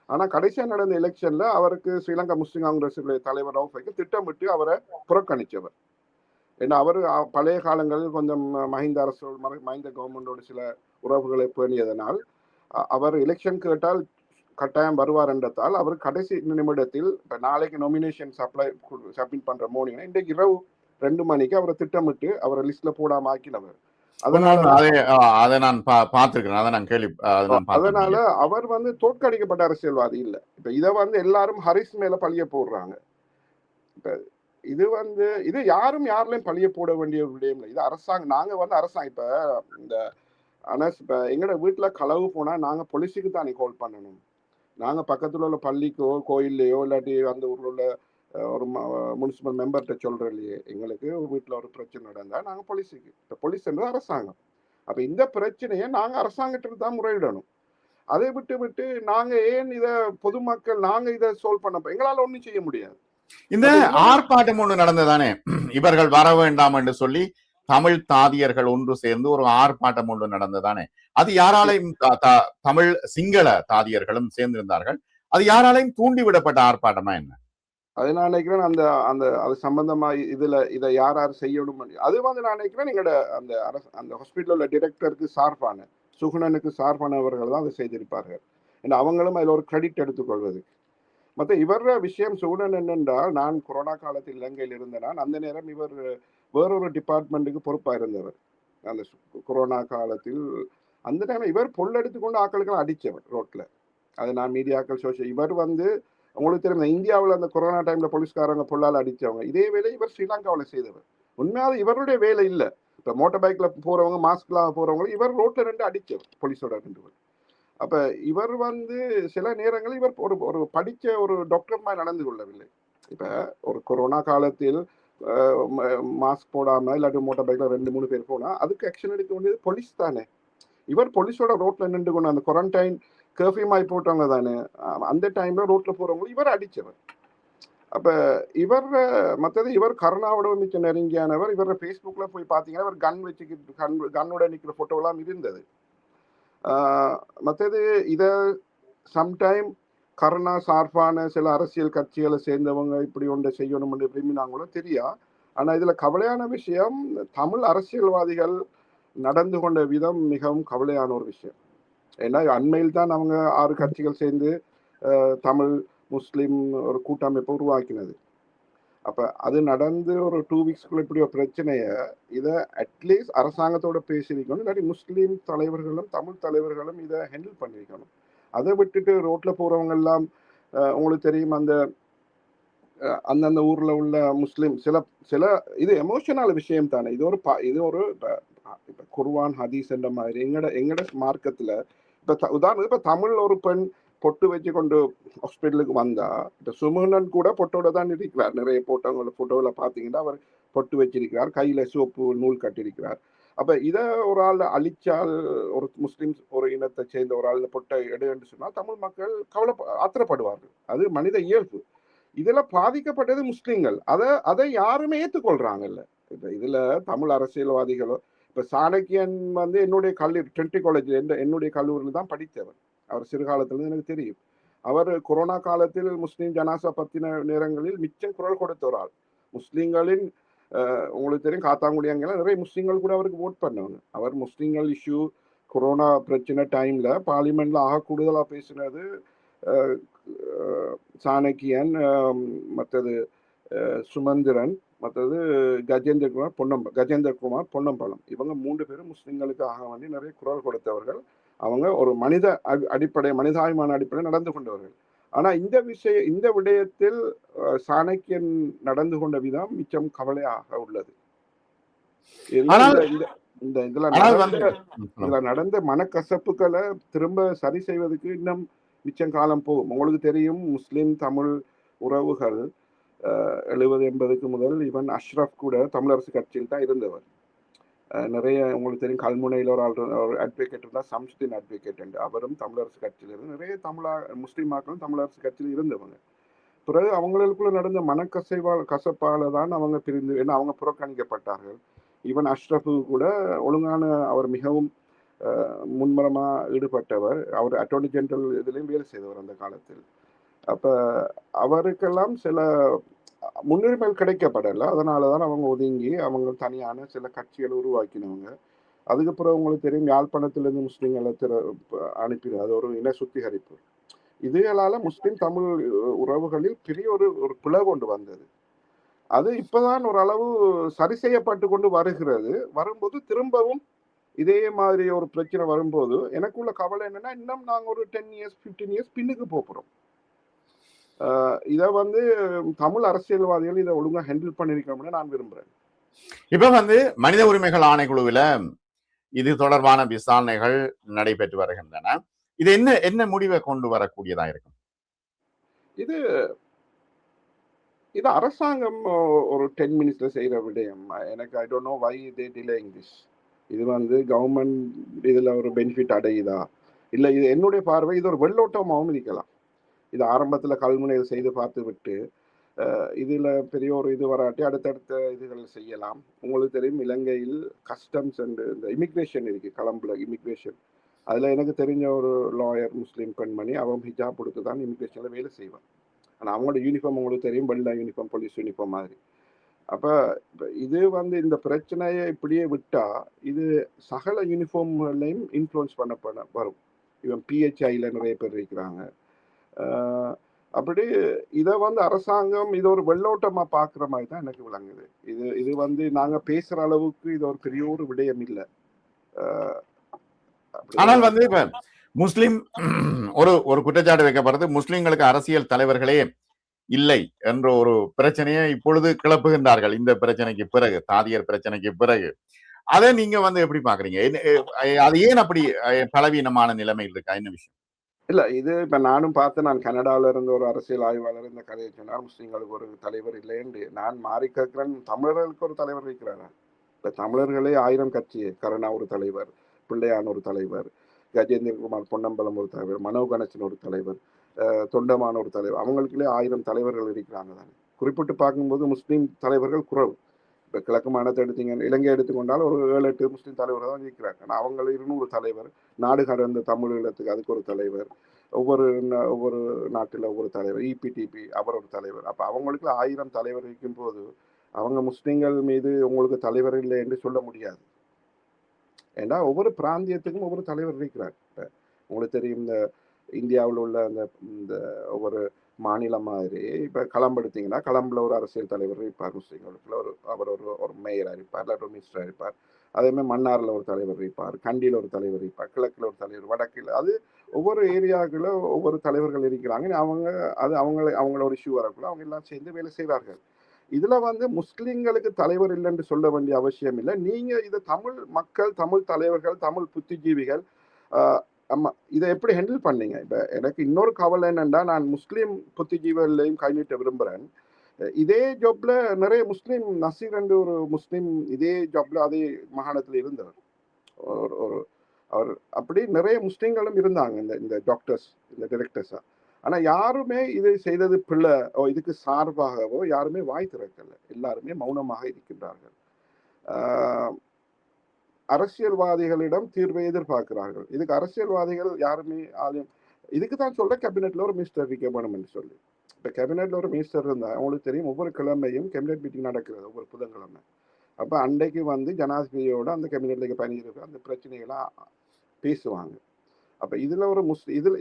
ஆனா கடைசியா நடந்த எலெக்ஷன்ல அவருக்கு ஸ்ரீலங்கா முஸ்லிம் காங்கிரஸ் தலைவர் ரவுஃபைக்கு திட்டமிட்டு அவரை புறக்கணிச்சவர். ஏன்னா அவர் பழைய காலங்களில் கொஞ்சம் மஹிந்த கவர்மெண்டோட சில உறவுகளை பேணியதனால் அவர் எலெக்ஷன் கேட்டால் கட்டாயம் வருவார் என்றதால் அவர் கடைசி நிமிடத்தில் நாளைக்கு நாமினேஷன் சப்மிட் பண்ற மோர்னிங் இன்றைக்கு இரவு 2 மணிக்கு அவரை திட்டமிட்டு அவரை லிஸ்ட்ல போடாம ஆக்கினவர். அதனால அவர் வந்து தோற்கடிக்கப்பட்ட அரசியல்வாதி இல்ல. இப்ப இதை வந்து எல்லாரும் ஹரிஸ் மேல பழிய போடுறாங்க. இப்ப இது வந்து இது யாரையும் பழிய போட வேண்டிய ஒரு விடயம் இல்லை. இது அரசாங்கம். நாங்க வந்து அரசாங்கம் இப்ப இந்த இப்ப எங்கட வீட்டுல களவு போனா நாங்க போலீஸுக்கு தான் கால் பண்ணணும். நாங்க பக்கத்துல உள்ள பள்ளிக்கோ கோயில்லையோ இல்லாட்டி அந்த ஊர்ல உள்ள ஒரு முனிசிபல் மெம்பர்கிட்ட சொல்றோம் இல்லையே, எங்களுக்கு வீட்டுல ஒரு பிரச்சனை நடந்தா நாங்க போலீஸுக்கு. இப்ப போலீஸ் என்பது அரசாங்கம். அப்ப இந்த பிரச்சனையை நாங்க அரசாங்கத்துக்கு தான் முறையிடணும். அதை விட்டு நாங்க ஏன் இத பொதுமக்கள் நாங்க இதை சால்வ் பண்ண எங்களால ஒண்ணும் செய்ய முடியாது. இந்த ஆர்ப்பாட்டம் ஒன்று நடந்ததானே, இவர்கள் வர வேண்டாம் என்று சொல்லி தமிழ் தாதியர்கள் ஒன்று சேர்ந்து ஒரு ஆர்ப்பாட்டம் ஒன்று நடந்ததானே, அது யாராலையும் தமிழ் சிங்கள தாதியர்களும் சேர்ந்திருந்தார்கள், அது யாராலையும் தூண்டிவிடப்பட்ட ஆர்ப்பாட்டமா என்ன? அது நான் நினைக்கிறேன் அந்த அந்த அது சம்பந்தமா இதை யார் செய்யணும், அது வந்து நான் நினைக்கிறேன் எங்களோட அந்த அந்த ஹாஸ்பிட்டல் உள்ள டிரெக்டருக்கு சார்பான சுகுணனுக்கு சார்பானவர்கள் தான் அதை செய்திருப்பார்கள். ஏன்னா அவங்களும் அதில் ஒரு கிரெடிட் எடுத்துக்கொள்வது. மற்ற இவர விஷயம் சுகுணன் என்னென்றால், நான் கொரோனா காலத்தில் இலங்கையில் இருந்தேன். அந்த நேரம் இவர் வேறொரு டிபார்ட்மெண்ட்டுக்கு பொறுப்பா இருந்தவர். அந்த கொரோனா காலத்தில் அந்த டைம் இவர் பொல்லெடுத்துக்கொண்டு ஆக்களுக்கெல்லாம் அடிச்சவர் ரோட்ல. அது நான் மீடியாக்கள் சோசியல். இவர் வந்து உங்களுக்கு தெரியும், இந்தியாவில் அந்த கொரோனா டைம்ல போலீஸ்காரங்க பொல்லால் அடிச்சவங்க. இதே வேலை இவர் ஸ்ரீலங்காவில் செய்தவர். உண்மையாக இவருடைய வேலை இல்லை. இப்ப மோட்டார் பைக்ல போறவங்க மாஸ்க்லாம் போறவங்க இவர் ரோட்ல ரெண்டு அடிச்சவர் போலீஸோட ரெண்டு. அப்ப இவர் வந்து சில நேரங்களில் இவர் ஒரு படிச்ச ஒரு டாக்டர் மாதிரி நடந்து கொள்ளவில்லை. இப்ப ஒரு கொரோனா காலத்தில் மாஸ்க் போடாம இல்லாட்டி மோட்டார் பைக்ல 2-3 பேர் போனா அதுக்கு ஆக்ஷன் எடுக்க வேண்டியது போலீஸ் தானே. இவர் போலீஸோட ரோட்ல நின்று கொண்டு அந்த குவாரண்டைன் கர்ஃபியூ மாதிரி போட்டவங்க தானே. அந்த டைம்ல ரோட்ல போறவங்களும் இவர் அடிச்சவர். அப்ப இவர் மற்றது இவர் கருணாவோட மிச்சம் நெருங்கியானவர். இவர ஃபேஸ்புக்ல போய் பார்த்தீங்கன்னா இவர் கன் வச்சுக்கிட்டு கன்னோட நிக்கிற போட்டோலாம் இருந்தது. மற்றது இத சம்டைம் கருணா சார்பான சில அரசியல் கட்சிகளை சேர்ந்தவங்க இப்படி ஒன்றை செய்யணும்னு விரும்பினாங்களும் தெரியா. ஆனா இதுல கவலையான விஷயம், தமிழ் அரசியல்வாதிகள் நடந்து கொண்ட விதம் மிகவும் கவலையான ஒரு விஷயம். ஏன்னா அண்மையில் தான் அவங்க 6 கட்சிகள் சேர்ந்து தமிழ் முஸ்லிம் ஒரு கூட்டமைப்பை உருவாக்கினது. அப்ப அது நடந்து ஒரு 2 வீக்ஸ்க்குள்ள இப்படி ஒரு பிரச்சனைய இதை அட்லீஸ்ட் அரசாங்கத்தோட பேசியிருக்கணும், இல்லாட்டி முஸ்லீம் தலைவர்களும் தமிழ் தலைவர்களும் இதை ஹேண்டில் பண்ணியிருக்கணும். அதை விட்டுட்டு ரோட்ல போறவங்க எல்லாம் உங்களுக்கு தெரியும் அந்த அந்தந்த ஊர்ல உள்ள முஸ்லீம் சில சில இது எமோஷனல் விஷயம் தானே. இது ஒரு இப்ப குர்ஆன் ஹதீஸ் என்ற மாதிரி எங்கட மார்க்கத்துல இப்ப உதாரணத்துக்கு இப்ப தமிழ் ஒரு பெண் பொட்டு வச்சு கொண்டு ஹாஸ்பிட்டலுக்கு வந்தா, இப்ப சுமணன் கூட பொட்டோட தான் இருக்கிறார். நிறைய போட்டோவில் பார்த்தீங்கன்னா அவர் பொட்டு வச்சிருக்கிறார், கையில சோப்பு நூல் கட்டியிருக்கிறார். அப்ப இத ஒரு ஆள் அழிச்சால், ஒரு முஸ்லிம் ஒரு இனத்தை சேர்ந்த ஒரு ஆள் பொட்டை எடுன்னு சொன்னா தமிழ் மக்கள் ஆத்திரப்படுவார்கள். அது மனித இயல்பு. இதுல பாதிக்கப்பட்டது முஸ்லிம்கள். அதை யாருமே ஏற்றுக்கொள்றாங்கல்ல. இப்ப இதுல தமிழ் அரசியல்வாதிகளோ, இப்ப சாணக்கியன் வந்து என்னுடைய ட்ரினிட்டி காலேஜ் என்னுடைய கல்லூரியில் தான் படித்தவர். அவர் சிறுகாலத்துல எனக்கு தெரியும். அவர் கொரோனா காலத்தில் முஸ்லீம் ஜனாசா பத்தின நேரங்களில் மிச்சம் குரல் கொடுத்த ஒரு ஆள். முஸ்லீம்களின் உங்களுக்கு தெரியும் காத்தாங்குடியாங்க நிறைய முஸ்லீம்கள் கூட அவருக்கு ஓட் பண்ணவங்க. அவர் முஸ்லீம்கள் இஷ்யூ கொரோனா பிரச்சனை டைம்ல பார்லிமெண்ட்ல ஆக கூடுதலா பேசினது சாணக்கியன், மற்றது சுமந்திரன், மற்றது கஜேந்திரகுமார் பொன்னம்பலம். இவங்க 3 பேரும் முஸ்லிம்களுக்காக வேண்டி நிறைய குரல் கொடுத்தவர்கள். அவங்க ஒரு மனிதாபிமான அடிப்படை நடந்து கொண்டவர்கள். ஆனா இந்த விடயத்தில் சாணக்கியன் நடந்து கொண்ட விதம் மிச்சம் கவலையாக உள்ளது. இதுல நடந்த மனக்கசப்புகளை திரும்ப சரி செய்வதற்கு இன்னும் மிச்சம் காலம் போகும். உங்களுக்கு தெரியும் முஸ்லிம் தமிழ் உறவுகள் 70-80க்கு முதல் இவன் அஷ்ரப் கூட தமிழரசு கட்சியில் தான் இருந்தவர். நிறைய உங்களுக்கு தெரியும் கல்முனையில் ஒரு அட்வொகேட் இருந்தால் சம்ஸ்தீன் அட்வொகேட் என்று, அவரும் தமிழரசு கட்சியில் இருந்து நிறைய முஸ்லீம் மக்களும் தமிழரசு கட்சியில் இருந்தவங்க. பிறகு அவங்களுக்குள்ள நடந்த கசப்பால தான் அவங்க பிரிந்து, ஏன்னா அவங்க புறக்கணிக்கப்பட்டார்கள். ஈவன் அஷ்ரஃபு கூட ஒழுங்கான அவர் மிகவும் முன்மரமா ஈடுபட்டவர். அவர் அட்டர்னி ஜெனரல் இதுலேயும் வேலை செய்தவர் அந்த காலத்தில். அப்ப அவருக்கெல்லாம் சில முன்னுரிமை கிடைக்கப்படலை. அதனாலதான் அவங்க ஒதுங்கி அவங்க தனியான சில கட்சிகளை உருவாக்கினவங்க. அதுக்கப்புறம் உங்களுக்கு தெரியும் யாழ்ப்பாணத்திலிருந்து முஸ்லீம்களை அனுப்பிடு, அது ஒரு இன சுத்திகரிப்பு. இதுகளால முஸ்லிம் தமிழ் உறவுகளில் பெரிய ஒரு பிளவு கொண்டு வந்தது. அது இப்பதான் ஓரளவு சரி செய்யப்பட்டு கொண்டு வரும்போது திரும்பவும் இதே மாதிரி ஒரு பிரச்சனை வரும்போது எனக்குள்ள கவலை என்னன்னா, இன்னும் நாங்க ஒரு 10 years 15 years பின்னுக்கு போறோம். இதை வந்து தமிழ் அரசியல்வாதிகள் இதை ஒழுங்கா ஹேண்டில் பண்ணிருக்கணும்னு நான் விரும்புறேன். இப்ப வந்து மனித உரிமைகள் ஆணைக்குழுவில் இது தொடர்பான விசாரணைகள் நடைபெற்று வருகின்றன. இது என்ன முடிவை கொண்டு வரக்கூடியதா இருக்கும்? இது அரசாங்கம் ஒரு 10 minutesல செய்யற விடயம். எனக்கு I don't know why they delaying this. இது வந்து கவர்மெண்ட் இதுல ஒரு பெனிஃபிட் அடையுதா இல்ல, இது என்னுடைய பார்வை இது ஒரு வெள்ளோட்டமாகவும் இருக்கலாம். இது ஆரம்பத்துல கல்முனையில் செய்து பார்த்து விட்டு இதுல பெரிய ஒரு இது வராட்டி அடுத்தடுத்த இதுகள் செய்யலாம். உங்களுக்கு தெரியும் இலங்கையில் கஸ்டம்ஸ் அண்ட் இந்த இமிக்ரேஷன் இருக்கு, கலம்புல இமிக்ரேஷன். அதுல எனக்கு தெரிஞ்ச ஒரு லாயர் முஸ்லீம் பெண்மணி, அவன் ஹிஜாப் கொடுத்து தான் இமிக்ரேஷன்ல வேலை செய்வான். ஆனால் அவங்களோட யூனிஃபார்ம் உங்களுக்கு தெரியும், வெள்ளை யூனிஃபார்ம், போலீஸ் யூனிஃபார்ம் மாதிரி. அப்ப இது வந்து இந்த பிரச்சனையை இப்படியே விட்டா இது சகல யூனிஃபார்ம்களையும் இன்ஃப்ளூயன்ஸ் பண்ண வரும். இவன் பிஹெச்ஐல நிறைய பேர் இருக்கிறாங்க. அப்படி இதை வந்து அரசாங்கம் இது ஒரு வெள்ளோட்டமா பாக்குற மாதிரி தான் எனக்கு விளங்குது. இது வந்து நாங்க பேசுற அளவுக்கு இது ஒரு பெரிய ஒரு விடயம் இல்லை. ஆனால் வந்து இப்ப முஸ்லிம் ஒரு குற்றச்சாட்டு வைக்கப்படுறது, முஸ்லிம்களுக்கு அரசியல் தலைவர்களே இல்லை என்ற ஒரு பிரச்சனையை இப்பொழுது கிளப்புகின்றார்கள். இந்த பிரச்சனைக்கு பிறகு, தாதியர் பிரச்சனைக்கு பிறகு அதை நீங்க வந்து எப்படி பாக்குறீங்க? அது ஏன் அப்படி பலவீனமான நிலைமையில் இருக்கா? என்ன விஷயம்? இல்ல, இது இப்ப நானும் பார்த்து, நான் கனடால இருந்து ஒரு அரசியல் ஆய்வாளர் இந்த கதையை சொன்னார், முஸ்லீம்களுக்கு ஒரு தலைவர் இல்லைன்னு. நான் மாறி கேட்கிறேன், தமிழர்களுக்கு ஒரு தலைவர் இருக்கிறாரா? இப்ப தமிழர்களே 1000 கட்சி, கருணா ஒரு தலைவர், பிள்ளையான் ஒரு தலைவர், கஜேந்திரகுமார் பொன்னம்பலம் ஒரு தலைவர், மனோ கணேசன் ஒரு தலைவர், தொண்டமான ஒரு தலைவர், அவங்களுக்குள்ளே 1000 தலைவர்கள் இருக்கிறாங்க தானே. குறிப்பிட்டு பார்க்கும்போது முஸ்லீம் தலைவர்கள் குறைவு. இப்போ கிழக்கு மாநிலத்தை எடுத்தீங்க, இலங்கை எடுத்துக்கொண்டால் ஒரு 7-8 முஸ்லீம் தலைவர்கள் தான் இருக்கிறாங்க. ஆனால் அவங்க 200 தலைவர், நாடு கடந்த தமிழீழத்துக்கு அதுக்கு ஒரு தலைவர், ஒவ்வொரு நாட்டில் ஒவ்வொரு தலைவர், இபிடிபி அவர் ஒரு தலைவர். அப்போ அவங்களுக்கு 1000 தலைவர் இருக்கும் போது அவங்க முஸ்லீம்கள் மீது உங்களுக்கு தலைவர் இல்லை என்று சொல்ல முடியாது. ஏன்னா ஒவ்வொரு பிராந்தியத்துக்கும் ஒவ்வொரு தலைவர் இருக்கிறார். இப்போ உங்களுக்கு தெரியும், இந்த இந்தியாவில் உள்ள இந்த ஒவ்வொரு மாநிலம் மாதிரி இப்போ களம்பு எடுத்தீங்கன்னா, களம்பில் ஒரு அரசியல் தலைவர் இருப்பார், முஸ்லீம்களுக்குள்ள அவர் ஒரு மேயராக இருப்பார், இல்லாட்டி ஒரு மினிஸ்டராக இருப்பார். அதேமாதிரி மன்னாரில் ஒரு தலைவர் இருப்பார், கண்டியில் ஒரு தலைவர் இருப்பார், கிழக்கில் ஒரு தலைவர், வடக்கில், அது ஒவ்வொரு ஏரியாவுக்குள்ள ஒவ்வொரு தலைவர்கள் இருக்கிறாங்க. அவங்கள ஒரு இஷ்யூ வரக்குள்ள அவங்க எல்லாம் சேர்ந்து வேலை செய்வார்கள். இதுல முஸ்லிம்களுக்கு தலைவர் இல்லைன்னு சொல்ல வேண்டிய அவசியம் இல்லை. நீங்க இதை தமிழ் மக்கள், தமிழ் தலைவர்கள், தமிழ் புத்திஜீவிகள் இதை எப்படி ஹேண்டில் பண்ணீங்க? இப்ப எனக்கு இன்னொரு கவலை என்னன்னா, நான் முஸ்லீம் புத்திஜீவிகளையும் கை நீட்ட விரும்புறேன். இதே ஜாப்ல நிறைய முஸ்லீம், நசீர் என்று ஒரு முஸ்லீம் இதே ஜாப்ல அதே மாகாணத்தில் இருந்தவர். அவர் அப்படி நிறைய முஸ்லீம்களும் இருந்தாங்க, இந்த டாக்டர்ஸ், இந்த டைரக்டர்ஸா. ஆனா யாருமே இதை செய்தது பிள்ளை, இதுக்கு சார்பாகவோ யாருமே வாய் திறக்கல. எல்லாருமே மௌனமாக இருக்கின்றார்கள். அரசியல்வாதிகளிடம் தீர்வை எதிர்பார்க்கிறார்கள். இதுக்கு அரசியல்வாதிகள் யாருமே இதுக்கு தான் சொல்ல கேபினெட்ல ஒரு மினிஸ்டர் இருக்க வேணும் என்று சொல்லி. இப்ப கேபினெட்ல ஒரு மினிஸ்டர் இருந்தா உங்களுக்கு தெரியும், ஒவ்வொரு கிழமையும் கேபினெட் மீட்டிங் நடக்கிறது, ஒவ்வொரு புதன்கிழமை. அப்ப அன்றைக்கு ஜனாதிபதியோட அந்த கேபினெட்ல பணியிருக்க அந்த பிரச்சனைகளை பேசுவாங்க. அப்ப இதுல ஒரு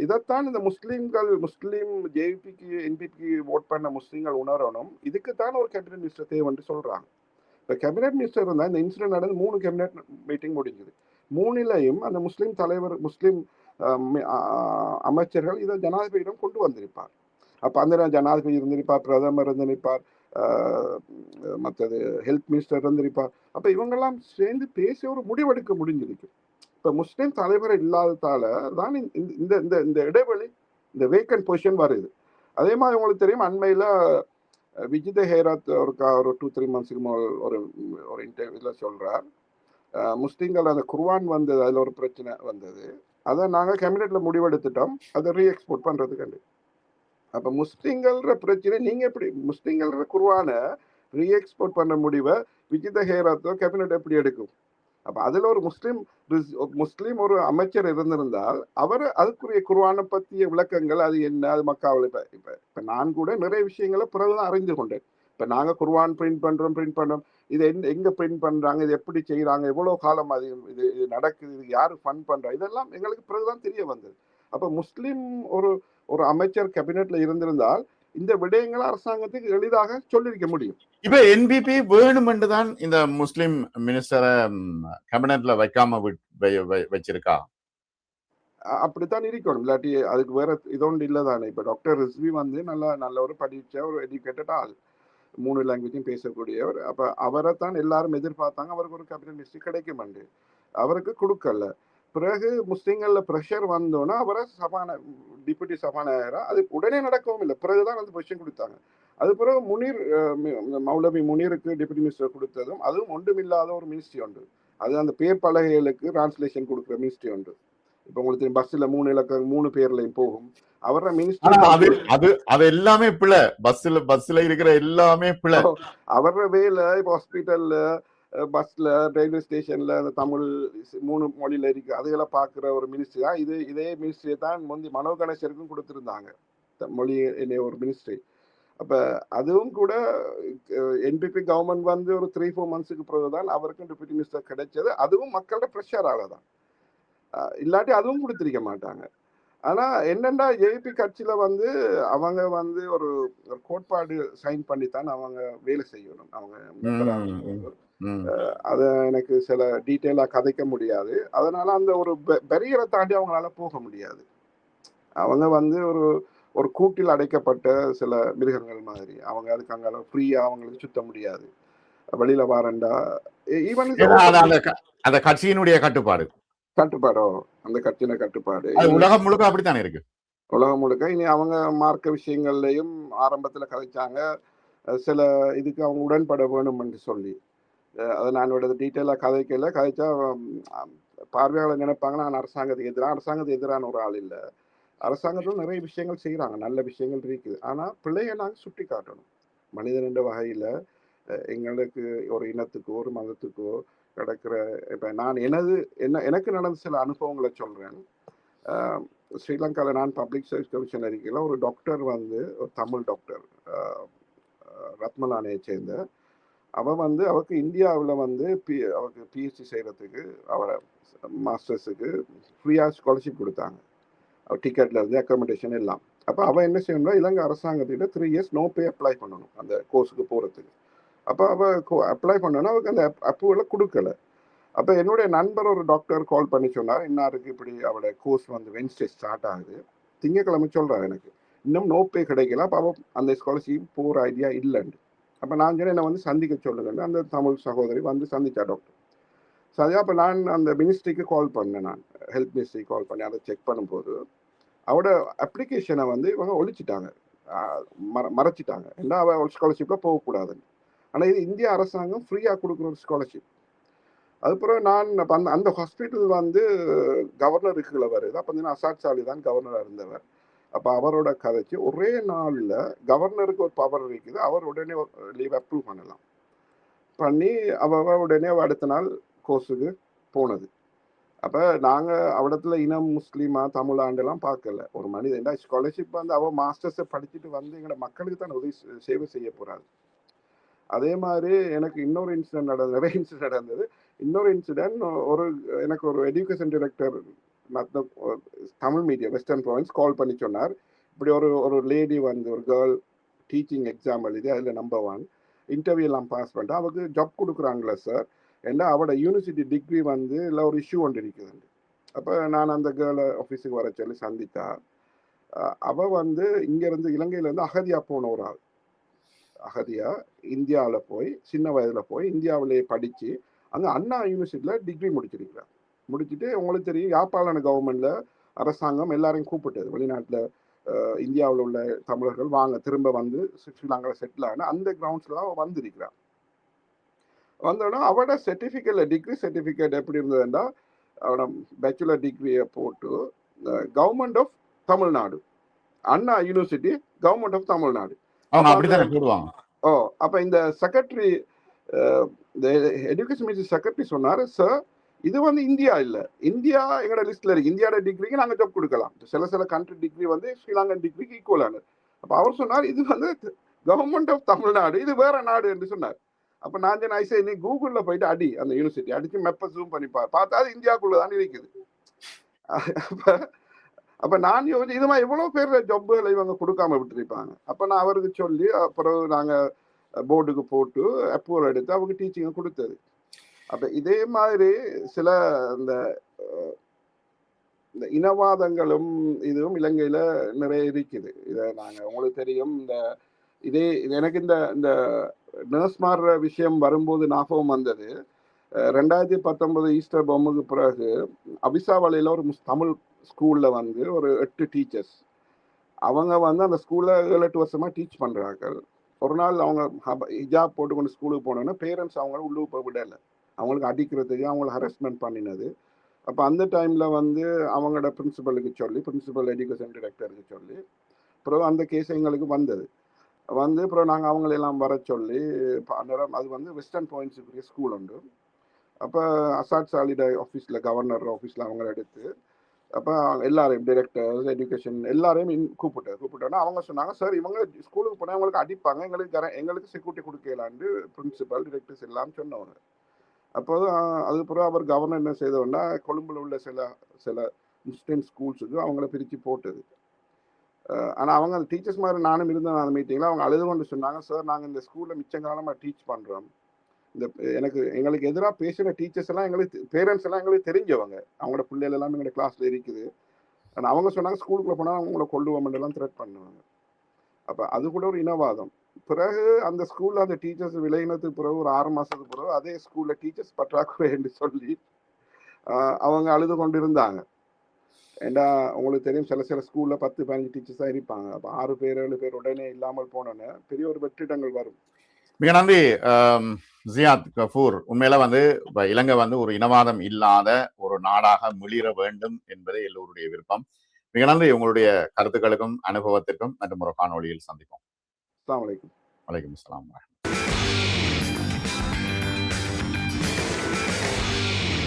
இதைத்தான் இந்த முஸ்லீம் ஜேபிக்கு என்பிக்கு ஓட் பண்ண முஸ்லீம்கள் உணரணும். இதுக்குத்தான் ஒரு கேபினெட் மினிஸ்டர் தேவைன்னு சொல்றாங்க. இப்ப கேபினெட் மினிஸ்டர் இருந்தா, இந்த இன்சிடென்ட் நடந்து 3 கேபினெட் மீட்டிங் முடிஞ்சது. 3லையும் அந்த முஸ்லீம் தலைவர், முஸ்லீம் அமைச்சர்கள் இதை ஜனாதிபதியிடம் கொண்டு வந்திருப்பார். அப்ப அந்த ஜனாதிபதி இருந்திருப்பார், பிரதமர் இருந்திருப்பார், மற்றது ஹெல்த் மினிஸ்டர் இருந்திருப்பார். அப்ப இவங்கெல்லாம் சேர்ந்து பேசி ஒரு முடிவெடுக்க முடிஞ்சிருக்கு. இப்ப முஸ்லீம் தலைவர் இல்லாததால தான் இந்த இடைவெளி, இந்த வேக்கன்ட் பொசிஷன் வருது. அதே மாதிரி உங்களுக்கு தெரியும், அண்மையில விஜித ஹேராத் ஒரு 2-3 மந்த்ஸுக்கு ஒரு இன்டர்வியூல சொல்றார், முஸ்லீம்கள் அந்த குர்ஆன் வந்தது, அதுல ஒரு பிரச்சனை வந்தது, அதை நாங்க கேபினெட்ல முடிவெடுத்துட்டோம், அதை ரீஎக்ஸ்போர்ட் பண்றதுக்கு. அப்ப முஸ்லீம்கள பிரச்சனை, நீங்க எப்படி முஸ்லீம்கள குர்ஆனை ரீஎக்ஸ்போர்ட் பண்ண முடிவை விஜித ஹேராத்தோ கேபினெட் எப்படி எடுக்கும்? அப்ப அதுல ஒரு முஸ்லீம் ஒரு அமைச்சர் இருந்திருந்தால் அவர் அதுக்குரிய குர்ஆனை பற்றிய விளக்கங்கள், அது என்ன, அது மக்காவில் இப்ப நான் கூட நிறைய விஷயங்களை பிறகுதான் அறிந்து கொண்டேன். இப்ப நாங்க குர்ஆன் பிரிண்ட் பண்றோம், இது எங்க பிரிண்ட் பண்றாங்க, இது எப்படி செய்யறாங்க, எவ்வளவு காலம் இது நடக்குது, இது யாரு ஃபண்ட் பண்றா, இதெல்லாம் எங்களுக்கு பிறகுதான் தெரிய வந்தது. அப்ப முஸ்லீம் ஒரு அமைச்சர் கேபினெட்ல இருந்திருந்தால் இந்த விடயங்களை அரசாங்கத்துக்கு எளிதாக சொல்லிருக்க முடியும். இப்ப என்பிபி வேணுமென்று தான் இந்த முஸ்லிம் மினிஸ்டரை கேபினெட்ல வைக்காம வச்சிருக்கா? அப்படித்தான் இருக்கணும், இல்லாட்டி அதுக்கு வேற இதொன்று இல்லதானே. இப்ப டாக்டர் ரிஸ்வி நல்ல ஒரு படிச்ச ஒரு எஜுகேட்டட் ஆள், 3 லாங்குவேஜும் பேசக்கூடியவர். அப்ப அவரை தான் எல்லாரும் எதிர்பார்த்தாங்க, அவருக்கு ஒரு கேபினெட் மினிஸ்டர் கிடைக்கும், அவருக்கு கொடுக்கல. பிறகு முஸ்லீம்கள்ல பிரஷர் வந்தோன்னா அவரை டிப்யூட்டி சபாநாயகரா, அது உடனே நடக்கவும் இல்லை, பிறகுதான் அந்த பொசிஷன் கொடுத்தாங்க. அது பிறகு மௌலவி முனீருக்கு டிப்யூட்டி மினிஸ்டர் கொடுத்ததும், அதுவும் ஒன்றுமில்லாத ஒரு மினிஸ்ட்ரி உண்டு, அது அந்த பேர் பலகைகளுக்கு டிரான்ஸ்லேஷன் கொடுக்குற மினிஸ்ட்ரி உண்டு. இப்ப உங்களுக்கு பஸ்ல 3 இலக்கம் 3 பேர்லையும் போகும். அவர மினிஸ்டர் அது எல்லாமே பிள்ளை, பஸ்ல இருக்கிற எல்லாமே பிள்ளை. அவர வேலை இப்ப ஹாஸ்பிட்டல்ல, பஸ்ல, ரயில்வே ஸ்டேஷன்ல அந்த தமிழ் 3 மொழியில இருக்கு, அதுகளை பாக்குற ஒரு மினிஸ்ட்ரி தான் இது. இதே மினிஸ்ட்ரியை தான் முந்தி மனோ கணேசருக்கும் கொடுத்திருந்தாங்க, மொழி என்ன ஒரு மினிஸ்ட்ரி. அப்ப அதுவும் கூட என்பிபி கவர்மெண்ட் ஒரு 3-4 மந்த்ஸுக்கு பிறகுதான் அவருக்கும் டிப்யூட்டி மினிஸ்டர் கிடைச்சது. அதுவும் மக்களோட பிரஷரால தான், இல்லாட்டி அதுவும் கொடுத்திருக்க மாட்டாங்க. ஆனா என்னன்னா, ஏபி கட்சியில அவங்க ஒரு கோட்பாடு சைன் பண்ணித்தான் அவங்க வேலை செய்யணும். அவங்க அத எனக்கு சில டீட்டெயிலா கதைக்க முடியாது. அதனால அந்த ஒரு பெரியரை தாண்டி அவங்களால போக முடியாது. அவங்க ஒரு கூட்டில் அடைக்கப்பட்ட சில மிருகங்கள் மாதிரி. அவங்க அதுக்கு அங்க ஃப்ரீயா அவங்களுக்கு சுத்த முடியாது, வெளியில வாரண்டா. ஈவன் அந்த கட்சியினுடைய கட்டுப்பாடோ, அந்த கட்சியின கட்டுப்பாடு உலகம் முழுக்க அப்படித்தானே இருக்கு. உலகம் முழுக்க. இனி அவங்க மார்க்க விஷயங்கள்லயும் ஆரம்பத்துல கதைச்சாங்க, சில இதுக்கு அவங்க உடன்பட வேணும் என்று சொல்லி. அதை நான் டீட்டெயிலா கதைச்சா பார்வையாளர் நினைப்பாங்க நான் அரசாங்கத்துக்கு எதிரான ஒரு ஆள் இல்லை. அரசாங்கத்தில் நிறைய விஷயங்கள் செய்கிறாங்க, நல்ல விஷயங்கள் இருக்குது. ஆனால் பிள்ளையை நாங்கள் சுட்டி காட்டணும். மனிதன் என்ற வகையில் எங்களுக்கு ஒரு இனத்துக்கோ ஒரு மதத்துக்கோ கிடக்கிற இப்போ நான் எனக்கு நடந்த சில அனுபவங்களை சொல்கிறேன். ஸ்ரீலங்காவில் நான் பப்ளிக் சர்வீஸ் கமிஷன் இருக்கையில் ஒரு டாக்டர் வந்து ஒரு தமிழ் டாக்டர் ரத்மலானையை சேர்ந்த அவருக்கு இந்தியாவில் அவருக்கு பிஹெச்டி செய்கிறதுக்கு அவரை மாஸ்டர்ஸுக்கு ஃப்ரீயாக ஸ்காலர்ஷிப் கொடுத்தாங்க. டிக்கெட்ல இருந்து அக்காமடேஷன் எல்லாம். அப்போ அவள் என்ன செய்யணும்னா இலங்கை அரசாங்கத்திட்ட 3 இயர்ஸ் நோ பே அப்ளை பண்ணணும் அந்த கோர்ஸுக்கு போகிறதுக்கு. அப்போ அவள் அப்ளை பண்ணோன்னா அவருக்கு அந்த அப்ரூவலை கொடுக்கல. அப்போ என்னுடைய நண்பர் ஒரு டாக்டர் கால் பண்ணி சொன்னார், இன்னாருக்கு இப்படி அவளோட கோர்ஸ் வென்ஸ்டே ஸ்டார்ட் ஆகுது, திங்கக்கிழமை சொல்கிறார் எனக்கு இன்னும் நோ பே கிடைக்கல. அப்போ அவள் அந்த ஸ்காலர்ஷிப் போகிற ஐடியா இல்லைன்னு. அப்போ நான் சொன்னேன் என்னை சந்திக்க சொல்லுங்கன்னு. அந்த தமிழ் சகோதரி சந்திச்சா டாக்டர். சரி, அப்போ நான் அந்த மினிஸ்ட்ரிக்கு கால் பண்ணேன். நான் ஹெல்த் மினிஸ்ட்ரிக்கு கால் பண்ணி அதை செக் பண்ணும்போது அவட அப்ளிகேஷனை இவங்க ஒழிச்சிட்டாங்க, மறைச்சிட்டாங்க. ஏன்னா அவள் ஸ்காலர்ஷிப்பில் போகக்கூடாதுன்னு. ஆனால் இது இந்திய அரசாங்கம் ஃப்ரீயாக கொடுக்குற ஒரு ஸ்காலர்ஷிப். அதுக்கப்புறம் நான் அந்த ஹாஸ்பிட்டல் கவர்னர் இருக்குல்ல வருது. அப்போ அசாத் சாலி தான் கவர்னராக இருந்தவர். அப்போ அவரோட கதைச்சு ஒரே நாளில் கவர்னருக்கு ஒரு பவர் இருக்குது, அவர் உடனே லீவ் அப்ரூவ் பண்ணி உடனே அடுத்த நாள் கோர்ஸுக்கு போனது. அப்போ நாங்கள் அவடத்துல இனம் முஸ்லீமா தமிழாண்டெல்லாம் பார்க்கல. ஒரு மனிதன் ஸ்காலர்ஷிப் அவள் மாஸ்டர்ஸை படிச்சுட்டு எங்களோட மக்களுக்கு தான் சேவை செய்ய போகிறாரு. அதே மாதிரி எனக்கு இன்னொரு இன்சிடென்ட் நடந்தது, நிறைய இன்சிடென்ட் நடந்தது. இன்னொரு இன்சிடென்ட் எனக்கு ஒரு education director Tamil medium western province call பண்ணி சொன்னார், இப்படி ஒரு லேடி ஒரு கேர்ள் டீச்சிங் எக்ஸாம் எழுதி அதில் நம்பர் 1 இன்டர்வியூ எல்லாம் பாஸ் பண்ணிட்டு அவருக்கு ஜாப் கொடுக்குறாங்களா சார், ஏன்னா அவட யூனிவர்சிட்டி டிகிரி இல்லை ஒரு இஷ்யூ ஒன்று இருக்குது. அப்போ நான் அந்த கேர்ளை ஆஃபீஸுக்கு வர சொல்லி சந்தித்தா, அவள் இங்கேருந்து இலங்கையிலேருந்து அகதியாக போன ஒரு ஆள். அகதியா இந்தியாவில் போய் சின்ன வயதில் போய் இந்தியாவிலேயே படித்து அங்கே அண்ணா யூனிவர்சிட்டியில் டிகிரி முடிச்சுட்டு உங்களுக்கு தெரியும் யாழ்ப்பாண கவர்மெண்ட்டில் அரசாங்கம் எல்லாரையும் கூப்பிட்டது, வெளிநாட்டில் இந்தியாவில் உள்ள தமிழர்கள் வாங்க திரும்ப ஸ்ரீலங்காவில் செட்டில் ஆன அந்த கிரவுண்ட்ஸ்லாம் வந்திருக்கிறார். வந்தோடனே அவட சர்டிஃபிகேட்ல டிகிரி சர்டிஃபிகேட் எப்படி இருந்ததுன்னா அவட பேச்சுலர் டிகிரியை போட்டு government of Tamil Nadu, Anna university government of Tamil Nadu. அப்ப இந்த செக்ரட்டரி எஜுகேஷன் மினிஸ்டர் செக்ரட்டரி சொன்னாரு, சார் இது இந்தியா இல்ல, இந்தியா எங்களோட லிஸ்ட்ல இருக்கு, இந்தியாவோட டிகிரிக்கு நாங்க ஜாப் கொடுக்கலாம், சில கண்ட்ரி டிகிரி ஸ்ரீலங்கன் டிகிரிக்கு ஈக்குவலானது. அப்ப அவர் சொன்னார் இது கவர்மெண்ட் ஆஃப் தமிழ்நாடு, இது வேற நாடு என்று சொன்னார். அப்ப நான் நீ கூகுள்ல போயிட்டு அடி அந்த யூனிவர்சிட்டி அடிச்சு மெப்ப ஜூம் பண்ணி பார்த்தா அது இந்தியாவுக்குள்ளதான் இருக்குது. அப்ப நான் யோசிச்சு இது மாதிரி எவ்வளவு பேர் ஜாப்புகளை இவங்க கொடுக்காம விட்டுருப்பாங்க. அப்ப நான் அவருக்கு சொல்லி அப்புறம் நாங்க போர்டுக்கு போட்டு அப்ரூவல் எடுத்து அவங்க டீச்சிங்கை கொடுத்தது. அப்ப இதே மாதிரி சில இந்த இனவாதங்களும் இதுவும் இலங்கையில நிறைய இருக்குது. இதை நாங்க உங்களுக்கு தெரியும், எனக்கு இந்த நர்ஸ் மாறுற விஷயம் வரும்போது ஞாபகம் வந்தது. 2019 ஈஸ்டர் பொம்முக்கு பிறகு அபிசாவளையில ஒரு தமிழ் ஸ்கூல்ல ஒரு 8 டீச்சர்ஸ் அவங்க அந்த ஸ்கூல்ல 7-8 வருஷமா டீச் பண்றாங்க. ஒரு நாள் அவங்க ஹிஜாப் போட்டுக்கொண்டு ஸ்கூலுக்கு போனோன்னா பேரண்ட்ஸ் அவங்கள உள்ளுக்கு போய் விடலை, அவங்களுக்கு அடிக்கிறதுக்கு அவங்களை ஹராஸ்மெண்ட் பண்ணினது. அப்போ அந்த டைம்ல அவங்களோட பிரின்சிபலுக்கு சொல்லி பிரின்சிபல் எஜுகேஷன் டைரக்டருக்கு சொல்லி அப்புறம் அந்த கேஸ் எங்களுக்கு வந்தது. அப்புறம் நாங்கள் அவங்களெல்லாம் வர சொல்லி அது வெஸ்டர்ன் ப்ராவின்ஸுக்குரிய ஸ்கூல் உண்டு. அப்போ அசாத் சாலிட ஆஃபீஸில் கவர்னர் ஆஃபீஸில் அவங்கள எடுத்து அப்போ எல்லாரையும் டைரக்டர்ஸ் எஜுகேஷன் எல்லாரையும் கூப்பிட்டோன்னா அவங்க சொன்னாங்க, சார் இவங்க ஸ்கூலுக்கு போனால் அவங்களுக்கு அடிப்பாங்க, எங்களுக்கு செக்யூரிட்டி கொடுக்கலான்னு பிரின்சிபல் டைரக்டர்ஸ் எல்லாம் சொன்னவங்க. அப்போது அதுக்கப்புறம் அவர் கவர்னர் என்ன செய்தோன்னா கொழும்புல உள்ள சில முஸ்லீம் ஸ்கூல்ஸுக்கு அவங்கள பிரித்து போட்டது. ஆனால் அவங்க அந்த டீச்சர்ஸ் மாதிரி நானும் இருந்தேன் அந்த மீட்டிங்கில். அவங்க அழுது கொண்டு சொன்னாங்க, சார் நாங்கள் இந்த ஸ்கூலில் மிச்சங்காலமாக டீச் பண்ணுறோம், எங்களுக்கு எதிராக பேசுகிற டீச்சர்ஸ் எல்லாம் பேரண்ட்ஸ் எல்லாம் எங்களுக்கு தெரிஞ்சவங்க, அவங்களோட பிள்ளைகள் எல்லாம் எங்களோட கிளாஸில் இருக்குது. ஆனால் அவங்க சொன்னாங்க ஸ்கூலுக்குள்ளே போனால் அவங்கள கொள்ளுவோம்லாம் த்ரெட் பண்ணுவாங்க. அப்போ அது கூட ஒரு இனவாதம். பிறகு அந்த ஸ்கூலில் அந்த டீச்சர்ஸ் விளையினத்துக்கு பிறகு ஒரு 6 மாதத்துக்கு பிறகு அதே ஸ்கூலில் டீச்சர்ஸ் பற்றாக்குறை என்று சொல்லி அவங்க அழுது கொண்டு இருந்தாங்க. ஏண்டா உங்களுக்கு தெரியும் சில ஸ்கூலில் 10-15 டீச்சர்ஸ் தான் இருப்பாங்க. அப்போ 6 பேர் 7 பேர் உடனே இல்லாமல் போனோன்னே பெரிய ஒரு வெற்றிடங்கள் வரும். மிக நன்றி. ஜியாத் கஃபூர், உண்மையில இப்ப இலங்கை ஒரு இனவாதம் இல்லாத ஒரு நாடாக மிளிர வேண்டும் என்பதே எல்லோருடைய விருப்பம். மிக நன்றி உங்களுடைய கருத்துக்களுக்கும் அனுபவத்திற்கும் மற்றும் ஒரு காணொளியில் சந்திப்போம். அஸ்ஸலாமு அலைக்கும். வலைக்கும் அஸ்ஸலாம்.